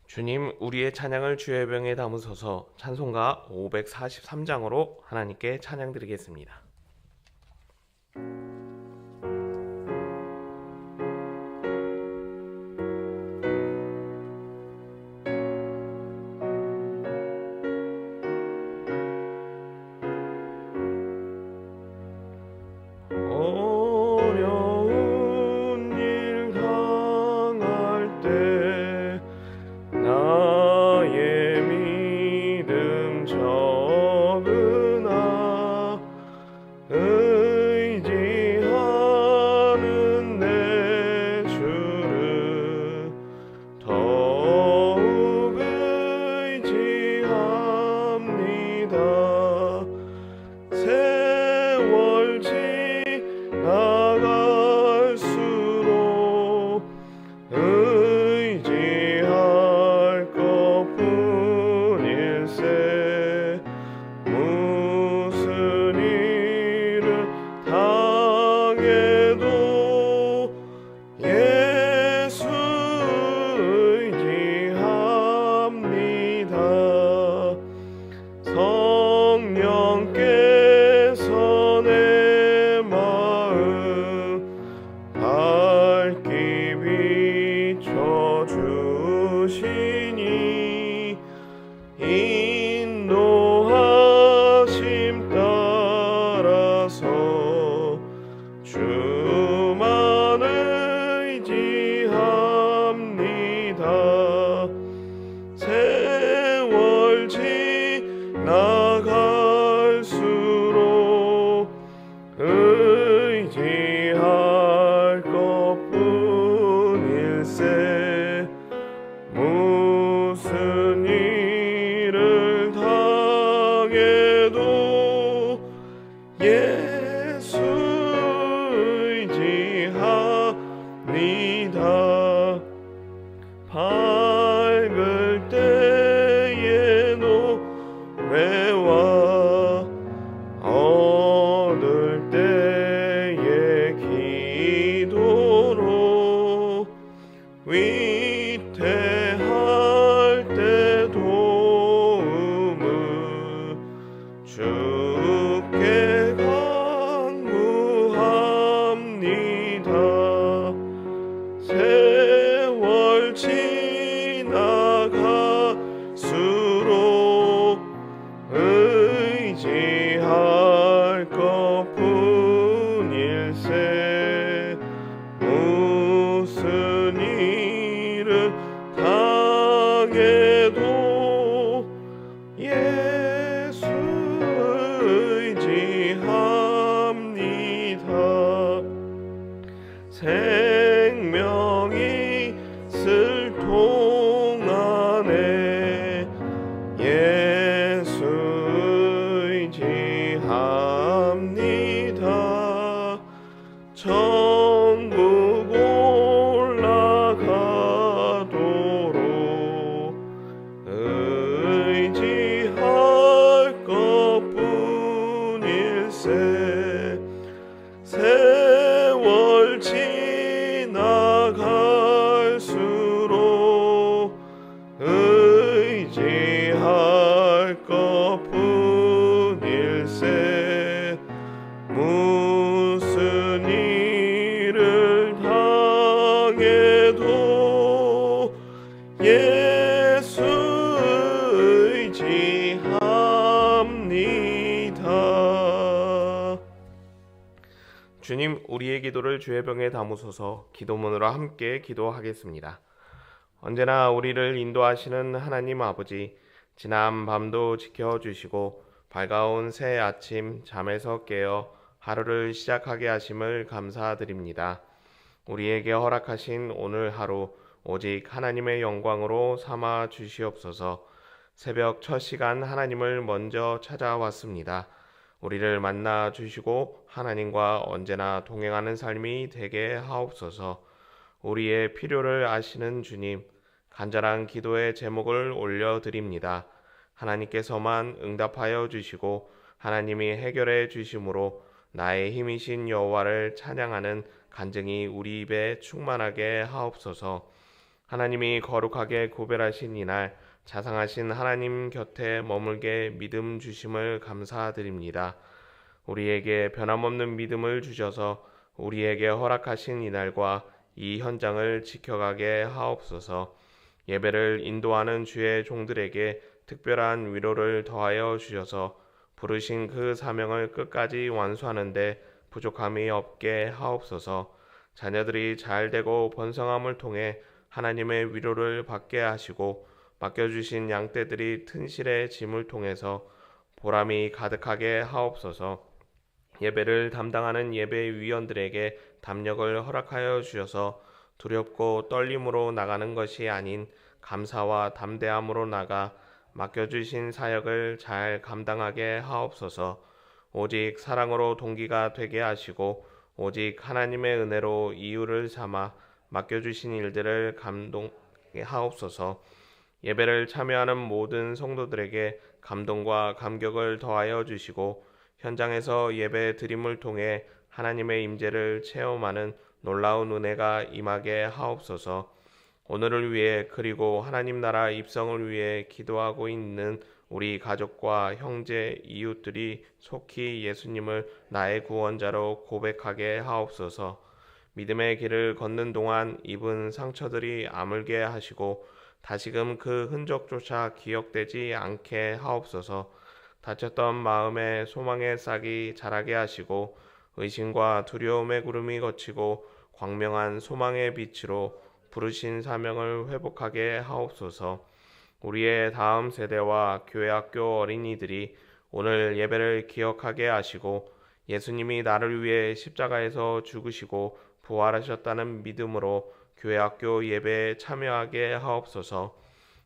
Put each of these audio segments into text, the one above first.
주님, 우리의 찬양을 주의 병에 담으소서. 찬송가 543장으로 하나님께 찬양드리겠습니다. 어려운 일 당할 때 나의 믿음 적으나 의지하는 내 주를 더욱 의지합니다. 세월 지나갈수록 의지할 것뿐일세. 무슨 일을 당해도 예수 의지합니다. 성령께서 내 마음 밝게 비춰주시니 인도하심 따라서 주만 의지합니다. 세월 지나갈수록 의지할 것뿐일세. 무슨 일을 당해도 예수 의지합니다. 밝을 때의 노래와 어두울 때의 기도로 위태할 때 도움을 주께 간구합니다. 세월 지나갈수록 의지할 것뿐일세. 무슨 일을 당해도 예수 의지합니다. 생명이 있을 동안에 예수 의지합니다. 천국 올라가도록 의지할 것뿐일세. 세월 지나갈수록 의지할 것뿐일세. 무슨 일을 당해도 예수 의지합니다. 주님, 우리의 기도를 주의 병에 담으소서. 기도문으로 함께 기도하겠습니다. 언제나 우리를 인도하시는 하나님 아버지, 지난 밤도 지켜주시고 밝아온 새 아침 잠에서 깨어 하루를 시작하게 하심을 감사드립니다. 우리에게 허락하신 오늘 하루 오직 하나님의 영광으로 삼아 주시옵소서. 새벽 첫 시간 하나님을 먼저 찾아왔습니다. 우리를 만나 주시고 하나님과 언제나 동행하는 삶이 되게 하옵소서. 우리의 필요를 아시는 주님, 간절한 기도의 제목을 올려드립니다. 하나님께서만 응답하여 주시고 하나님이 해결해 주심으로 나의 힘이신 여호와를 찬양하는 간증이 우리 입에 충만하게 하옵소서. 하나님이 거룩하게 구별하신 이날 자상하신 하나님 곁에 머물게 믿음 주심을 감사드립니다. 우리에게 변함없는 믿음을 주셔서 우리에게 허락하신 이날과 이 현장을 지켜가게 하옵소서. 예배를 인도하는 주의 종들에게 특별한 위로를 더하여 주셔서 부르신 그 사명을 끝까지 완수하는데 부족함이 없게 하옵소서. 자녀들이 잘되고 번성함을 통해 하나님의 위로를 받게 하시고 맡겨주신 양떼들이 튼실의 짐을 통해서 보람이 가득하게 하옵소서. 예배를 담당하는 예배위원들에게 담력을 허락하여 주셔서 두렵고 떨림으로 나가는 것이 아닌 감사와 담대함으로 나가 맡겨주신 사역을 잘 감당하게 하옵소서. 오직 사랑으로 동기가 되게 하시고 오직 하나님의 은혜로 이유를 삼아 맡겨주신 일들을 감동하옵소서. 예배를 참여하는 모든 성도들에게 감동과 감격을 더하여 주시고 현장에서 예배 드림을 통해 하나님의 임재를 체험하는 놀라운 은혜가 임하게 하옵소서. 오늘을 위해 그리고 하나님 나라 입성을 위해 기도하고 있는 우리 가족과 형제 이웃들이 속히 예수님을 나의 구원자로 고백하게 하옵소서. 믿음의 길을 걷는 동안 입은 상처들이 아물게 하시고 다시금 그 흔적조차 기억되지 않게 하옵소서. 다쳤던 마음에 소망의 싹이 자라게 하시고 의심과 두려움의 구름이 걷히고 광명한 소망의 빛으로 부르신 사명을 회복하게 하옵소서. 우리의 다음 세대와 교회 학교 어린이들이 오늘 예배를 기억하게 하시고 예수님이 나를 위해 십자가에서 죽으시고 부활하셨다는 믿음으로 교회 학교 예배에 참여하게 하옵소서.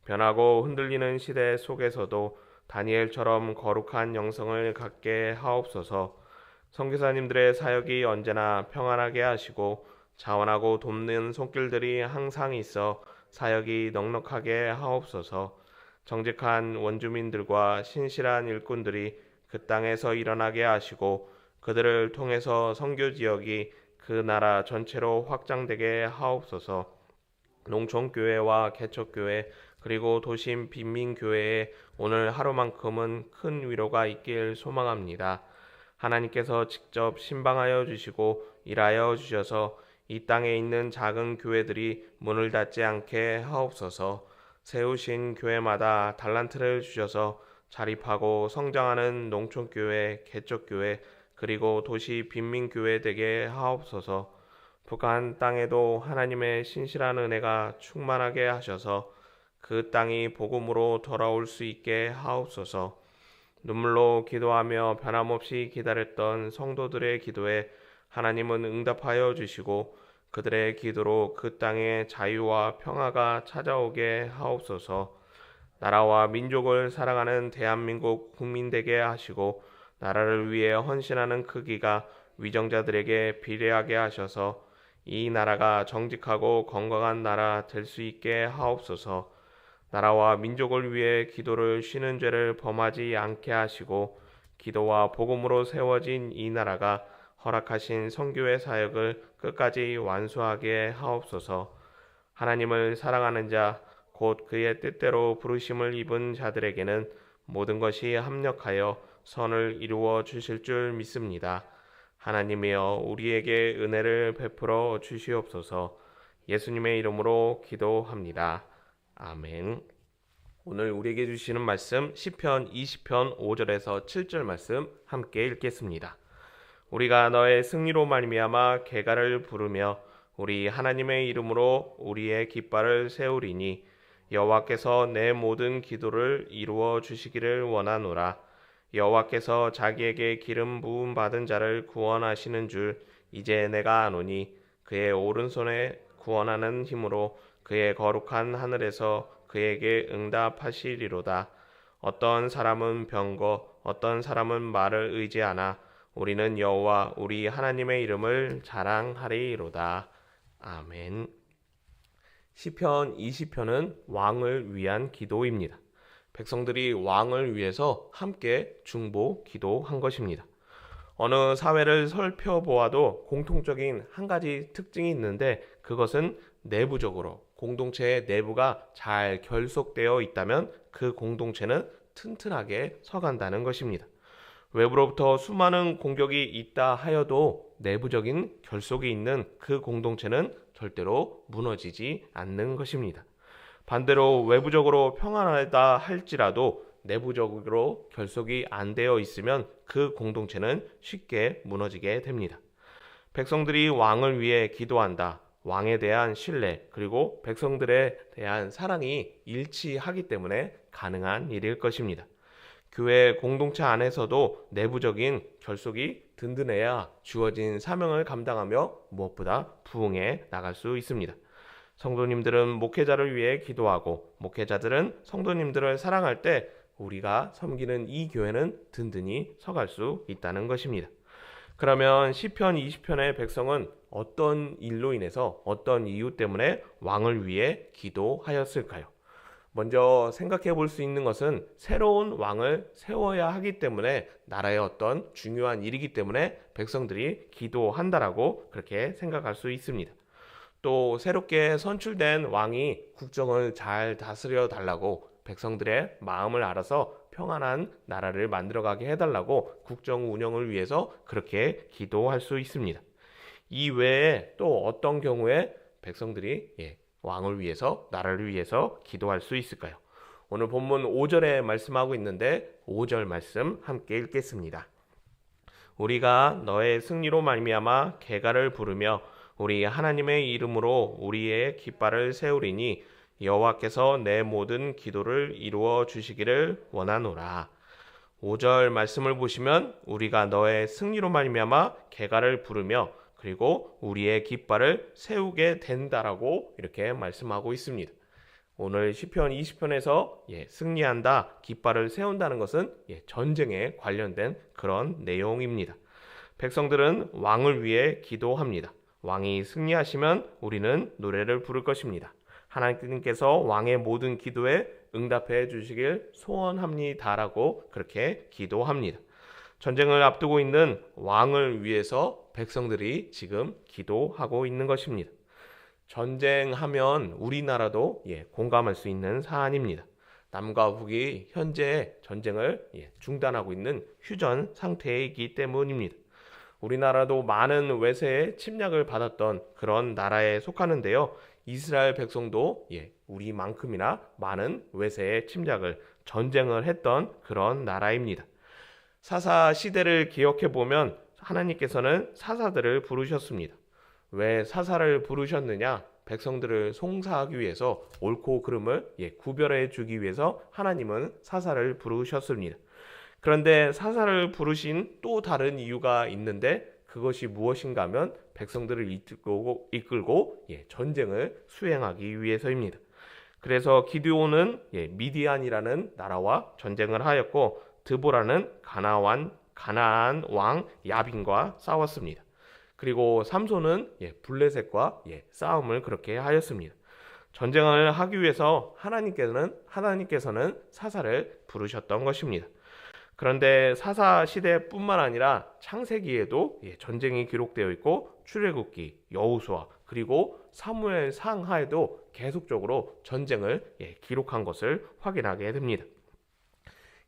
변하고 흔들리는 시대 속에서도 다니엘처럼 거룩한 영성을 갖게 하옵소서. 선교사님들의 사역이 언제나 평안하게 하시고 자원하고 돕는 손길들이 항상 있어 사역이 넉넉하게 하옵소서. 정직한 원주민들과 신실한 일꾼들이 그 땅에서 일어나게 하시고 그들을 통해서 선교 지역이 그 나라 전체로 확장되게 하옵소서. 농촌교회와 개척교회 그리고 도심 빈민교회에 오늘 하루만큼은 큰 위로가 있길 소망합니다. 하나님께서 직접 신방하여 주시고 일하여 주셔서 이 땅에 있는 작은 교회들이 문을 닫지 않게 하옵소서. 세우신 교회마다 달란트를 주셔서 자립하고 성장하는 농촌교회, 개척교회, 그리고 도시 빈민교회 되게 하옵소서. 북한 땅에도 하나님의 신실한 은혜가 충만하게 하셔서 그 땅이 복음으로 돌아올 수 있게 하옵소서. 눈물로 기도하며 변함없이 기다렸던 성도들의 기도에 하나님은 응답하여 주시고 그들의 기도로 그 땅에 자유와 평화가 찾아오게 하옵소서. 나라와 민족을 사랑하는 대한민국 국민 되게 하시고 나라를 위해 헌신하는 크기가 위정자들에게 비례하게 하셔서 이 나라가 정직하고 건강한 나라 될 수 있게 하옵소서. 나라와 민족을 위해 기도를 쉬는 죄를 범하지 않게 하시고 기도와 복음으로 세워진 이 나라가 허락하신 선교의 사역을 끝까지 완수하게 하옵소서. 하나님을 사랑하는 자, 곧 그의 뜻대로 부르심을 입은 자들에게는 모든 것이 합력하여 선을 이루어 주실 줄 믿습니다. 하나님이여 우리에게 은혜를 베풀어 주시옵소서. 예수님의 이름으로 기도합니다. 아멘. 오늘 우리에게 주시는 말씀 시편 20편 5절에서 7절 말씀 함께 읽겠습니다. 우리가 너의 승리로 말미암아 개가를 부르며 우리 하나님의 이름으로 우리의 깃발을 세우리니 여호와께서 내 모든 기도를 이루어 주시기를 원하노라. 여호와께서 자기에게 기름 부음 받은 자를 구원하시는 줄 이제 내가 아노니 그의 오른손에 구원하는 힘으로 그의 거룩한 하늘에서 그에게 응답하시리로다. 어떤 사람은 병거 어떤 사람은 말을 의지하나 우리는 여호와 우리 하나님의 이름을 자랑하리로다. 아멘. 시편 20편은 왕을 위한 기도입니다. 백성들이 왕을 위해서 함께 중보 기도한 것입니다. 어느 사회를 살펴보아도 공통적인 한 가지 특징이 있는데 그것은 내부적으로 공동체의 내부가 잘 결속되어 있다면 그 공동체는 튼튼하게 서간다는 것입니다. 외부로부터 수많은 공격이 있다 하여도 내부적인 결속이 있는 그 공동체는 절대로 무너지지 않는 것입니다. 반대로 외부적으로 평안하다 할지라도 내부적으로 결속이 안 되어 있으면 그 공동체는 쉽게 무너지게 됩니다. 백성들이 왕을 위해 기도한다. 왕에 대한 신뢰 그리고 백성들에 대한 사랑이 일치하기 때문에 가능한 일일 것입니다. 교회 공동체 안에서도 내부적인 결속이 든든해야 주어진 사명을 감당하며 무엇보다 부흥해 나갈 수 있습니다. 성도님들은 목회자를 위해 기도하고 목회자들은 성도님들을 사랑할 때 우리가 섬기는 이 교회는 든든히 서갈 수 있다는 것입니다. 그러면 시편 20편의 백성은 어떤 일로 인해서 어떤 이유 때문에 왕을 위해 기도하였을까요? 먼저 생각해 볼 수 있는 것은 새로운 왕을 세워야 하기 때문에 나라의 어떤 중요한 일이기 때문에 백성들이 기도한다라고 그렇게 생각할 수 있습니다. 또 새롭게 선출된 왕이 국정을 잘 다스려 달라고 백성들의 마음을 알아서 평안한 나라를 만들어가게 해달라고 국정 운영을 위해서 그렇게 기도할 수 있습니다. 이 외에 또 어떤 경우에 백성들이 왕을 위해서 나라를 위해서 기도할 수 있을까요? 오늘 본문 5절에 말씀하고 있는데 5절 말씀 함께 읽겠습니다. 우리가 너의 승리로 말미암아 계가를 부르며 우리 하나님의 이름으로 우리의 깃발을 세우리니 여호와께서 내 모든 기도를 이루어 주시기를 원하노라. 5절 말씀을 보시면 우리가 너의 승리로 말미암아 계가를 부르며 그리고 우리의 깃발을 세우게 된다라고 이렇게 말씀하고 있습니다. 오늘 시편 20편에서 승리한다, 깃발을 세운다는 것은 전쟁에 관련된 그런 내용입니다. 백성들은 왕을 위해 기도합니다. 왕이 승리하시면 우리는 노래를 부를 것입니다. 하나님께서 왕의 모든 기도에 응답해 주시길 소원합니다라고 그렇게 기도합니다. 전쟁을 앞두고 있는 왕을 위해서 백성들이 지금 기도하고 있는 것입니다. 전쟁하면 우리나라도 공감할 수 있는 사안입니다. 남과 북이 현재 전쟁을 중단하고 있는 휴전 상태에 있기 때문입니다. 우리나라도 많은 외세의 침략을 받았던 그런 나라에 속하는데요. 이스라엘 백성도 우리만큼이나 많은 외세의 침략을 전쟁을 했던 그런 나라입니다. 사사 시대를 기억해 보면 하나님께서는 사사들을 부르셨습니다. 왜 사사를 부르셨느냐? 백성들을 송사하기 위해서 옳고 그름을 구별해 주기 위해서 하나님은 사사를 부르셨습니다. 그런데 사사를 부르신 또 다른 이유가 있는데 그것이 무엇인가 하면 백성들을 이끌고 전쟁을 수행하기 위해서입니다. 그래서 기드온은 미디안이라는 나라와 전쟁을 하였고 드보라는 가나안 왕 야빈과 싸웠습니다. 그리고 삼손은 블레셋과 싸움을 그렇게 하였습니다. 전쟁을 하기 위해서 하나님께서는 사사를 부르셨던 것입니다. 그런데 사사 시대뿐만 아니라 창세기에도 전쟁이 기록되어 있고 출애굽기, 여호수아 그리고 사무엘 상하에도 계속적으로 전쟁을 기록한 것을 확인하게 됩니다.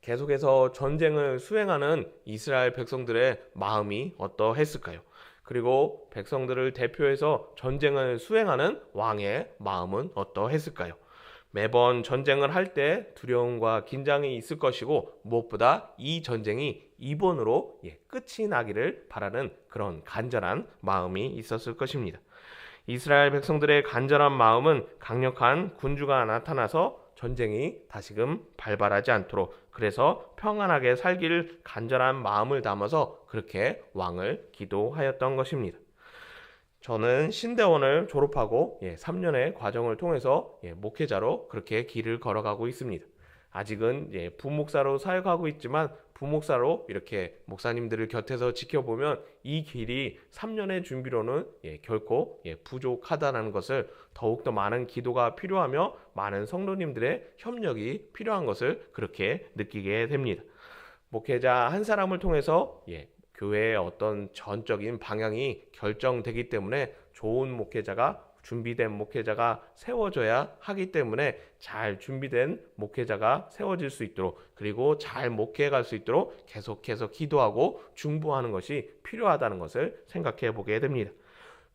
계속해서 전쟁을 수행하는 이스라엘 백성들의 마음이 어떠했을까요? 그리고 백성들을 대표해서 전쟁을 수행하는 왕의 마음은 어떠했을까요? 매번 전쟁을 할 때 두려움과 긴장이 있을 것이고 무엇보다 이 전쟁이 이번으로 끝이 나기를 바라는 그런 간절한 마음이 있었을 것입니다. 이스라엘 백성들의 간절한 마음은 강력한 군주가 나타나서 전쟁이 다시금 발발하지 않도록 그래서 평안하게 살기를 간절한 마음을 담아서 그렇게 왕을 기도하였던 것입니다. 저는 신대원을 졸업하고 3년의 과정을 통해서 목회자로 그렇게 길을 걸어가고 있습니다. 아직은 부목사로 사역하고 있지만 부목사로 이렇게 목사님들을 곁에서 지켜보면 이 길이 3년의 준비로는 결코 부족하다는 것을 더욱더 많은 기도가 필요하며 많은 성도님들의 협력이 필요한 것을 그렇게 느끼게 됩니다. 목회자 한 사람을 통해서 교회의 어떤 전적인 방향이 결정되기 때문에 좋은 목회자가 준비된 목회자가 세워져야 하기 때문에 잘 준비된 목회자가 세워질 수 있도록, 그리고 잘 목회해 갈 수 있도록 계속해서 기도하고 중보하는 것이 필요하다는 것을 생각해 보게 됩니다.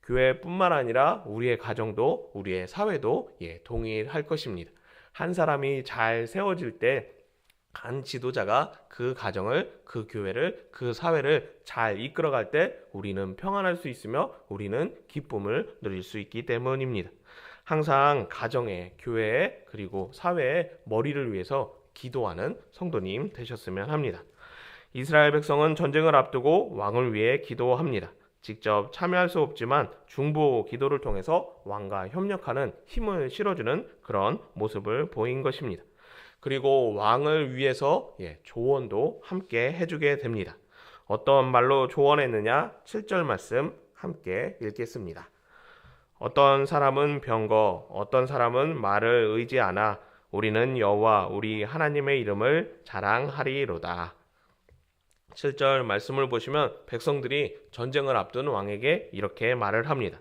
교회뿐만 아니라 우리의 가정도, 우리의 사회도 동일할 것입니다. 한 사람이 잘 세워질 때 한 지도자가 그 가정을, 그 교회를, 그 사회를 잘 이끌어갈 때 우리는 평안할 수 있으며 우리는 기쁨을 누릴 수 있기 때문입니다. 항상 가정에, 교회에, 그리고 사회의 머리를 위해서 기도하는 성도님 되셨으면 합니다. 이스라엘 백성은 전쟁을 앞두고 왕을 위해 기도합니다. 직접 참여할 수 없지만 중보 기도를 통해서 왕과 협력하는 힘을 실어주는 그런 모습을 보인 것입니다. 그리고 왕을 위해서 조언도 함께 해주게 됩니다. 어떤 말로 조언했느냐? 7절 말씀 함께 읽겠습니다. 어떤 사람은 병거, 어떤 사람은 말을 의지하나 우리는 여호와 우리 하나님의 이름을 자랑하리로다. 7절 말씀을 보시면 백성들이 전쟁을 앞둔 왕에게 이렇게 말을 합니다.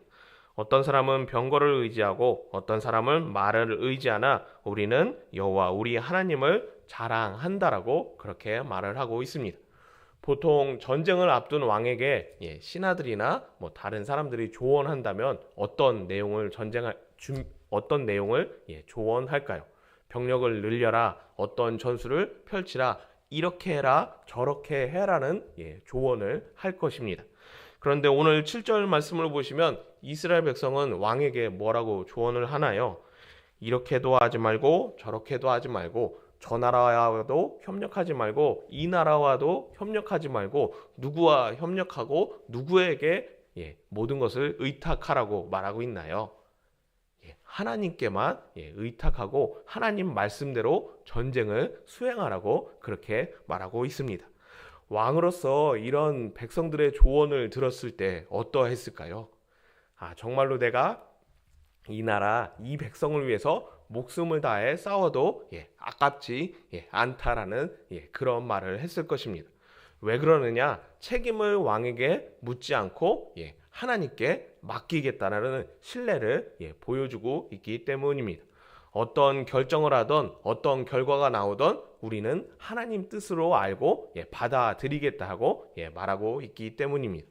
어떤 사람은 병거를 의지하고 어떤 사람은 말을 의지하나 우리는 여호와 우리 하나님을 자랑한다라고 그렇게 말을 하고 있습니다. 보통 전쟁을 앞둔 왕에게 신하들이나 다른 사람들이 조언한다면 어떤 내용을 조언할까요? 병력을 늘려라, 어떤 전술을 펼치라, 이렇게 해라, 저렇게 해라는 조언을 할 것입니다. 그런데 오늘 7절 말씀을 보시면 이스라엘 백성은 왕에게 뭐라고 조언을 하나요? 이렇게도 하지 말고 저렇게도 하지 말고 저 나라와도 협력하지 말고 이 나라와도 협력하지 말고 누구와 협력하고 누구에게 모든 것을 의탁하라고 말하고 있나요? 하나님께만 의탁하고 하나님 말씀대로 전쟁을 수행하라고 그렇게 말하고 있습니다. 왕으로서 이런 백성들의 조언을 들었을 때 어떠했을까요? 정말로 내가 이 나라, 이 백성을 위해서 목숨을 다해 싸워도 아깝지 않다라는 그런 말을 했을 것입니다. 왜 그러느냐? 책임을 왕에게 묻지 않고 하나님께 맡기겠다는 신뢰를 보여주고 있기 때문입니다. 어떤 결정을 하던 어떤 결과가 나오던 우리는 하나님 뜻으로 알고 받아들이겠다 하고 말하고 있기 때문입니다.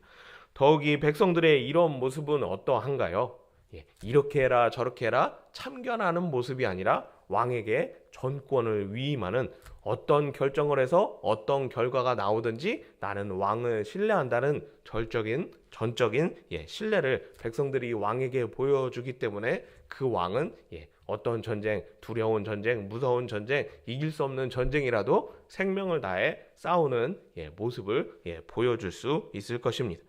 더욱이 백성들의 이런 모습은 어떠한가요? 이렇게 해라 저렇게 해라 참견하는 모습이 아니라 왕에게 전권을 위임하는, 어떤 결정을 해서 어떤 결과가 나오든지 나는 왕을 신뢰한다는 전적인 신뢰를 백성들이 왕에게 보여주기 때문에 그 왕은 어떤 전쟁, 두려운 전쟁, 무서운 전쟁, 이길 수 없는 전쟁이라도 생명을 다해 싸우는 모습을 보여줄 수 있을 것입니다.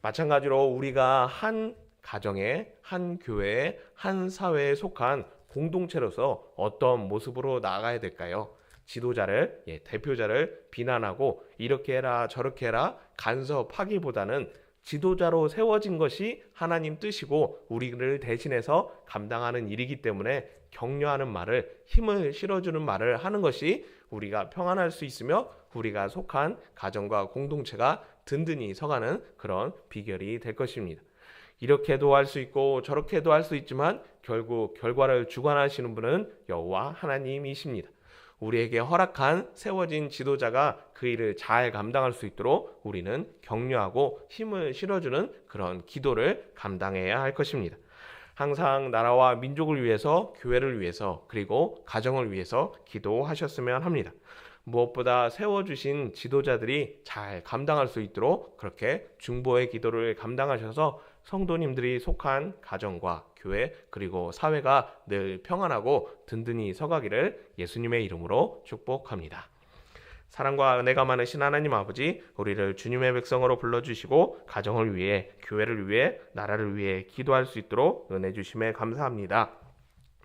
마찬가지로 우리가 한 가정에, 한 교회에, 한 사회에 속한 공동체로서 어떤 모습으로 나아가야 될까요? 지도자를, 대표자를 비난하고 이렇게 해라 저렇게 해라 간섭하기보다는 지도자로 세워진 것이 하나님 뜻이고 우리를 대신해서 감당하는 일이기 때문에 격려하는 말을, 힘을 실어주는 말을 하는 것이 우리가 평안할 수 있으며 우리가 속한 가정과 공동체가 든든히 서가는 그런 비결이 될 것입니다. 이렇게도 할 수 있고 저렇게도 할 수 있지만 결국 결과를 주관하시는 분은 여호와 하나님이십니다. 우리에게 허락한 세워진 지도자가 그 일을 잘 감당할 수 있도록 우리는 격려하고 힘을 실어주는 그런 기도를 감당해야 할 것입니다. 항상 나라와 민족을 위해서, 교회를 위해서, 그리고 가정을 위해서 기도하셨으면 합니다. 무엇보다 세워주신 지도자들이 잘 감당할 수 있도록 그렇게 중보의 기도를 감당하셔서 성도님들이 속한 가정과 교회 그리고 사회가 늘 평안하고 든든히 서가기를 예수님의 이름으로 축복합니다. 사랑과 은혜가 많으신 하나님 아버지, 우리를 주님의 백성으로 불러주시고 가정을 위해, 교회를 위해, 나라를 위해 기도할 수 있도록 은혜 주심에 감사합니다.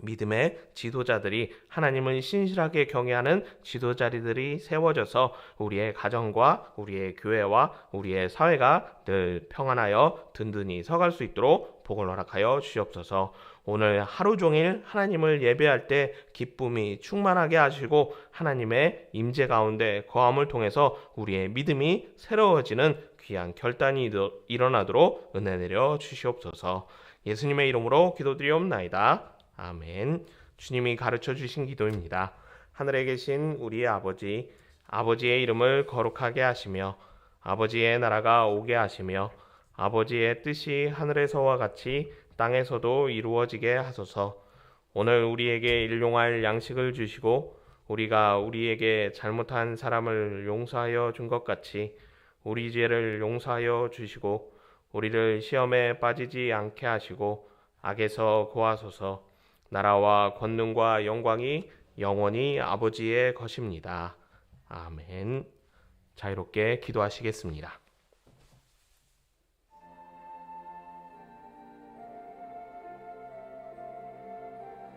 믿음의 지도자들이, 하나님을 신실하게 경외하는 지도자들이 세워져서 우리의 가정과 우리의 교회와 우리의 사회가 늘 평안하여 든든히 서갈 수 있도록 복을 허락하여 주시옵소서. 오늘 하루 종일 하나님을 예배할 때 기쁨이 충만하게 하시고 하나님의 임재 가운데 거함을 통해서 우리의 믿음이 새로워지는 귀한 결단이 일어나도록 은혜 내려 주시옵소서. 예수님의 이름으로 기도드리옵나이다. 아멘. 주님이 가르쳐 주신 기도입니다. 하늘에 계신 우리 아버지, 아버지의 이름을 거룩하게 하시며 아버지의 나라가 오게 하시며 아버지의 뜻이 하늘에서와 같이 땅에서도 이루어지게 하소서. 오늘 우리에게 일용할 양식을 주시고 우리가 우리에게 잘못한 사람을 용서하여 준 것 같이 우리 죄를 용서하여 주시고 우리를 시험에 빠지지 않게 하시고 악에서 구하소서. 나라와 권능과 영광이 영원히 아버지의 것입니다. 아멘. 자유롭게 기도하시겠습니다.